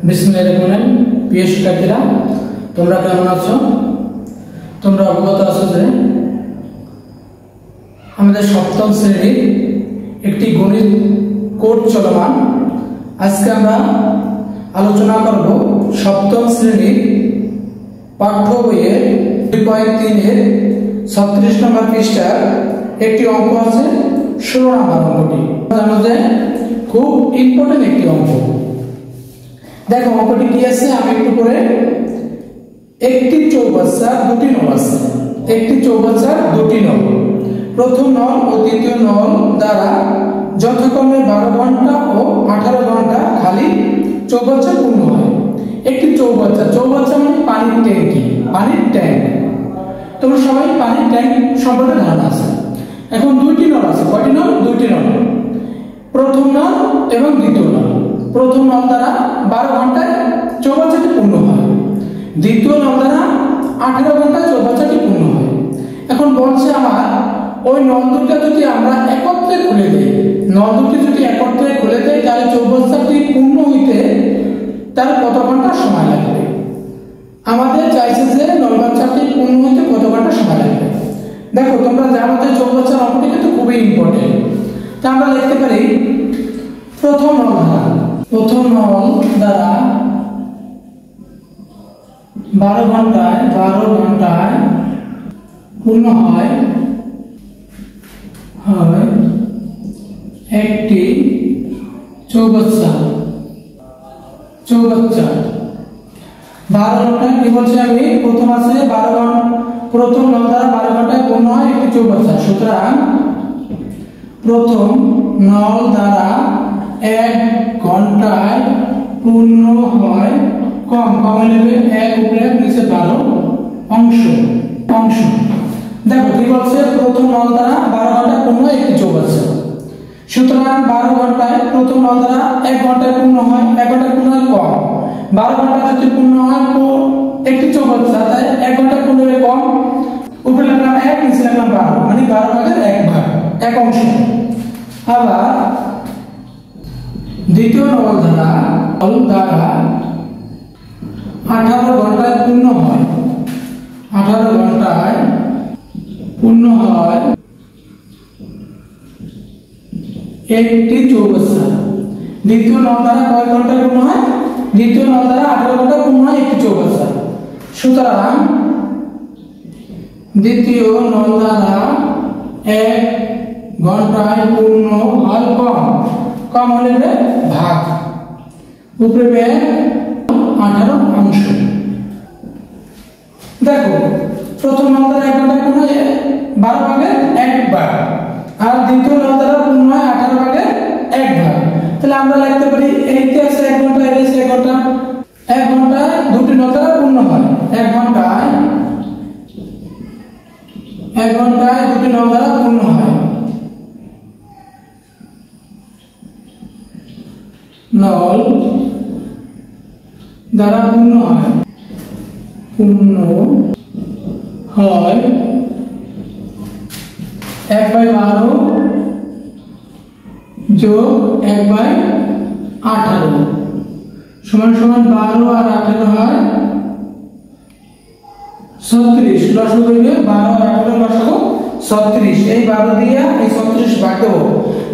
বিসমিল্লাহির প্রিয় শিক্ষার্থীরা, তোমরা কেমন আছো? তোমরা অবগত আছো যে আমাদের সপ্তম শ্রেণীর একটি গণিত কোর্স চলমান। আজকে আমরা আলোচনা করব সপ্তম শ্রেণীর পাঠ্য বইয়ের 2.3 এর 36 নম্বর পৃষ্ঠার একটি অঙ্ক আছে। 16 নম্বর অঙ্কটি জানো যে খুব ইম্পর্টেন্ট একটি অঙ্ক। দেখো অঙ্কটি কি আছে, আমি একটু করে একটি চৌবাচ্চার দুটি নল আছে। একটি চৌবাচ্চার দুটি নল, প্রথম নল ও দ্বিতীয় নল দ্বারা যথাক্রমে 12 ঘন্টা ও 18 ঘন্টা খালি চৌবাচ্চা পূর্ণ হয়। একটি চৌবাচ্চা, চৌবাচ্চা মানে পানির ট্যাঙ্কি, পানির ট্যাঙ্ক। তোমরা সবাই পানির ট্যাঙ্ক সম্পর্কে ধারণা আছে। এখন দুইটি নল আছে। কয়টি নল? দুইটি নল, প্রথম নল এবং দ্বিতীয় নল। প্রথম নল দ্বারা 12 ঘন্টায় চৌবাচ্চাটি পূর্ণ হয়, দ্বিতীয় নল দ্বারা 18 ঘন্টায় চৌবাচ্চাটি পূর্ণ হয়। এখন বলছে আমার ওই নল দুটো যদি আমরা একত্রে খুলে দেই, নল দুটি যদি একত্রে খুলে দেই তাহলে চৌবাচ্চাটি পূর্ণ হইতে তার কত ঘন্টা সময় লাগবে। আমাদের চাইছে যে নলবাচ্চাটি পূর্ণ হইতে কত ঘন্টা সময় লাগবে। দেখো তোমরা জানো যে চৌবাচ্চার অঙ্কটি কিন্তু খুবই ইম্পর্টেন্ট। তা আমরা লিখতে পারি প্রথম নল দ্বারা 12 ঘন্টায় পূর্ণ হয় একটি চৌবাচ্চা। 12 ঘন্টায় কি বলছে, আমি প্রথম আছে 12 ঘন্টা, প্রথম নল দ্বারা 12 ঘন্টায় পূর্ণ হয় একটি চৌবাচ্চা। সুতরাং প্রথম নল দ্বারা 1 ঘন্টায় পূর্ণ হয় কম নেবে 1 উপরে 1 নিচে 12 অংশ। দেখো কি বলছে, প্রথম নল দ্বারা 12 ঘন্টায় পূর্ণ হয় একটি চৌবাচ্চা। সুতরাং 12 ঘন্টায় প্রথম নল দ্বারা 1 ঘন্টায় পূর্ণ হয়, 1 ঘন্টায় পূর্ণ হয় কম। 12 ঘন্টা যদি পূর্ণ হয় একটি চৌবাচ্চা, তাই 1 ঘন্টায় পূর্ণ হবে কম। উপরে লিখলাম 1, নিচে লিখলাম 12, মানে 12 ভাগের 1 ভাগ, 1 অংশ। আবার দ্বিতীয় নল দ্বারা 18 ঘন্টায় পূর্ণ হয়, 18 ঘন্টায় পূর্ণ হয় একটি চৌবাচ্চা। দ্বিতীয় নল দ্বারা কয় ঘন্টায় পূর্ণ হয়? দ্বিতীয় নল দ্বারা 18 ঘন্টায় পূর্ণ হয় একটি চৌবাচ্চা। সুতরাং দ্বিতীয় নল দ্বারা 1 ঘন্টায় পূর্ণ হয় কম হলে ভাগ, উপরে 18 অংশ। দেখো প্রথম নল দ্বারা 1 ঘন্টায় পূর্ণ হয় 12 ভাগের 1 ভাগ, আর দ্বিতীয় নল দ্বারা পূর্ণ হয় 18 ভাগের 1 ভাগ। তাহলে আমরা লিখতে পারি এইটা আছে 1 ঘন্টা, এটা আছে 1 ঘন্টা। 1 ঘন্টায় দুটি নল দ্বারা পূর্ণ হয়, 1 ঘন্টায় দুটি নল দ্বারা পূর্ণ হয়। নল দ্বারা পূর্ণ হয় 1/12 যোগ 1/18 সমান 12 আর 18 হয় 36। লসাগু হইবে 12 আর 18 লসাগু 36। এই 12 দিয়ে এই 36 ভাগ দেব।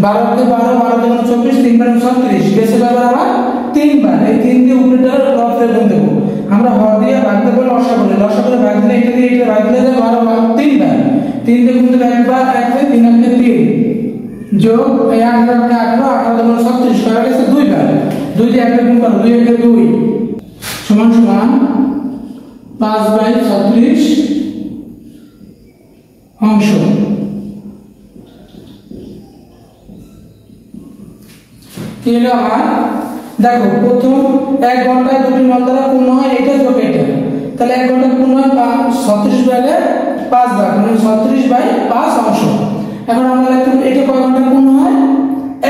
12 কে 12, 12 কে 24, 3 বার 36, বেশি বার আবার 3 বার। এই 3 দিয়ে উপরেটা লসে গুণ দেব। আমরা হর দিয়ে ভাগ দেব, লসাগু ভাগ দিলে এটা দিয়ে এটা ভাগ দিলে 12 বার 3 বার। 3 দিয়ে গুণ দেব 1 বার, 1 তে 3 কে 3 যোগ এই 18 কে 18, 18 কে 36 করা গেছে 2 বার। 2 দিয়ে 1 গুণ করো, 2 কে 2 সমান 5/36 অংশ। দেখো প্রথম 1 ঘন্টায় দুটি নল দ্বারা পূর্ণ হয় এটা যোগ এটা, তাহলে 1 ঘন্টায় পূর্ণ হয় 36 ভাগের 5 ভাগ, মানে 36/5 অংশ। এখন আমরা লিখতে পারি এটা কয় ঘন্টায় পূর্ণ হয়?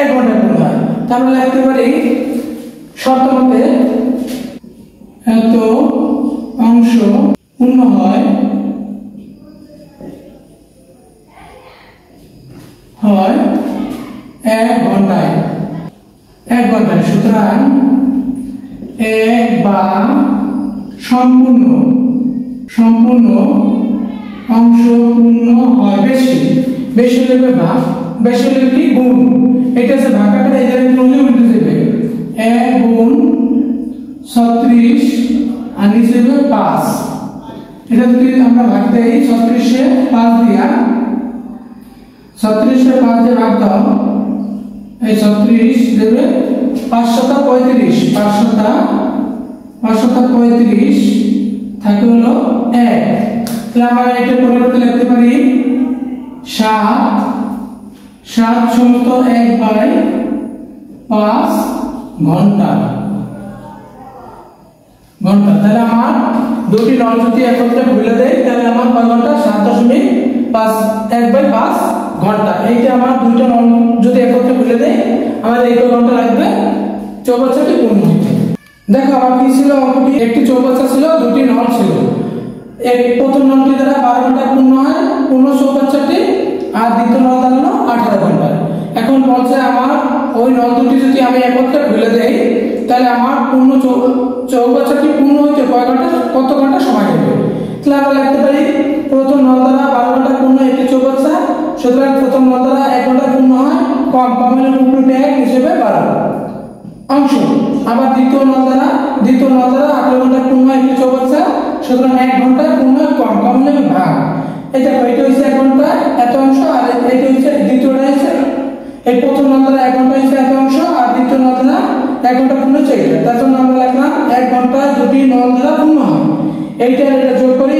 1 ঘন্টায় পূর্ণ হয়। তাহলে আমরা লিখতে পারি শর্ত মতে এত অংশ পূর্ণ হয় 1 ঘন্টায়। সুতরাং এক বা সম্পূর্ণ সম্পূর্ণ অংশ পূর্ণ হয় বেশি বেশি হলে ভাগ বেশি হলে কি গুণ এটা আছে ভাগ আকারে এদের গুণ উল্টে দেবে 1 গুণ 36 আর নিচে হবে 5 এটা যদি আমরা ভাগ দেই 36 এ 5 দিয়া 36 এ 5 দিয়ে ভাগ দাও এই 36 দেবে 535 535 থাকে হলো 1 তাহলে আমরা এটা পরিবর্তে লিখতে পারি 7 সমস্ত 1/5 ঘন্টা তাহলে আমার দুটি নল যদি একত্রে ভুলে দেই তাহলে আমার কয় ঘন্টা 7.5 1/5 ঘন্টা এইটা আমার দুইটা নল যদি একত্রে ভুলে দেই আমাদের এই কয় ঘন্টা লাগবে চৌবাচ্চাটি পূর্ণ হতে দেখো আমার কি ছিল অঙ্কটি একটি চৌবাচ্চা ছিল দুটি নল ছিল এক প্রথম নলটি দ্বারা 12 ঘন্টা পূর্ণ হয় পূর্ণ চৌবাচ্চাটি আর দ্বিতীয় নল দাঁড়ানো 18 ঘন্টা এখন বলছে আমার ওই নল দুটি যদি আমি একত্রে ভুলে দেই তাহলে আমার পূর্ণ চৌবাচ্চাটি পূর্ণ হতে কত ঘন্টা সময় লাগবে তাহলে আমরা লিখতে পারি প্রথম নল দ্বারা 12 ঘন্টা পূর্ণ একটি চৌবাচ্চা সুতরাং প্রথম নল দ্বারা 1 ঘন্টা পূর্ণ হয় কম হলে উপরে 1 হিসেবে 12 অংশ আবার দ্বিতীয় নল দ্বারা 18 ঘন্টা পূর্ণ একটি চৌবাচ্চা সুতরাং 1 ঘন্টা পূর্ণ কম হলে ভাগ এই দেখো এটা হচ্ছে 1 ঘন্টা এত অংশ আর এটা হচ্ছে দ্বিতীয়টা হচ্ছে এই প্রথম নল দ্বারা 1 ঘন্টা হচ্ছে এত অংশ আর দ্বিতীয় নল দ্বারা 1 ঘন্টা পূর্ণ চাইছে তার জন্য আমরা লিখলাম 1 ঘন্টা দুটি নল দ্বারা পূর্ণ হয় এইটা এটা যোগ করি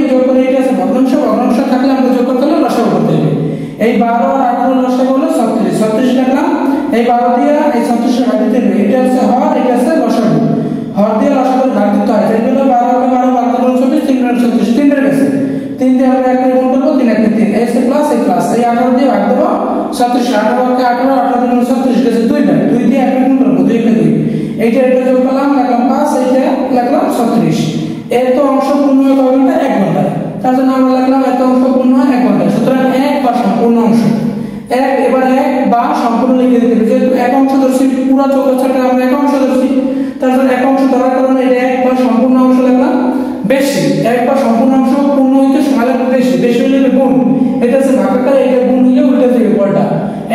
এটা আছে ভগ্নাংশ থাকলে আমরা যোগ করতে হলে লসাগু করতে হবে এই 12 আর 18 লসাগু হলো 36 লিখলাম এই 12 দিয়ে এই 36 এর ভাগ দিতে হবে এটা হচ্ছে হর এটা হচ্ছে লসাগু হর দিয়ে লসাগু ভাগ দিতে হয় এই হলো 12 কে 12 ভাগ করলে 24 3 এর 36 3 এর কাছে 3 দিয়ে আমরা একটা গুণ করব 3 এর 3 এই প্লাস এই 18 দিয়ে ভাগ দেব 36 18 কে 18 দিয়ে 36 কাছে 2 দিয়ে একটা গুণ করব 2 কে 2 এইটা যোগ করলাম লিখলাম 5 এইটা লিখলাম 36 এত অংশ পূর্ণ হয় কয় ঘন্টা 1 ঘন্টা তার জন্য আমরা লিখলাম এত অংশ পূর্ণ হয় 1 ঘন্টা সুতরাং 1 বা সম্পূর্ণ অংশ 1 এবার 1 বা সম্পূর্ণ লিখে দিতে হবে যেহেতু 1 অংশ ধরছি পুরো চৌবাচ্চাটা আমরা 1 অংশ ধরছি তার জন্য 1 অংশ ধরার কারণে এটা 1 বা সম্পূর্ণ অংশ লিখলাম বেশি 1 বা সম্পূর্ণ অংশ পূর্ণ হইতে সময় লাগবে বেশি হলে গুণ এটা আছে ভাগ আকারে এটা গুণ হলে উল্টে যাবে পড়টা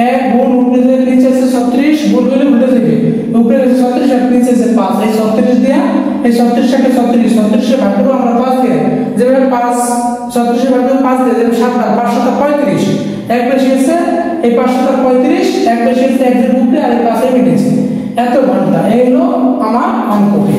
1 গুণ উল্টে যাবে নিচে আছে 36 গুণ হলে উল্টে যাবে উপরে আছে 36 আর নিচে আছে 5 এই 36 দিয়া এই 36 টাকে 36 এর ভাগ করব আমরা 5 দিয়ে যেভাবে 5 36 এর ভাগ করব 5 দিয়ে যেভাবে 7 আর 535 এক বেশি আছে এই 535 এক বেশি আছে এক এর উপরে আর এই পাশে মিলেছে এত ঘন্টা এই হলো আমার অঙ্কটি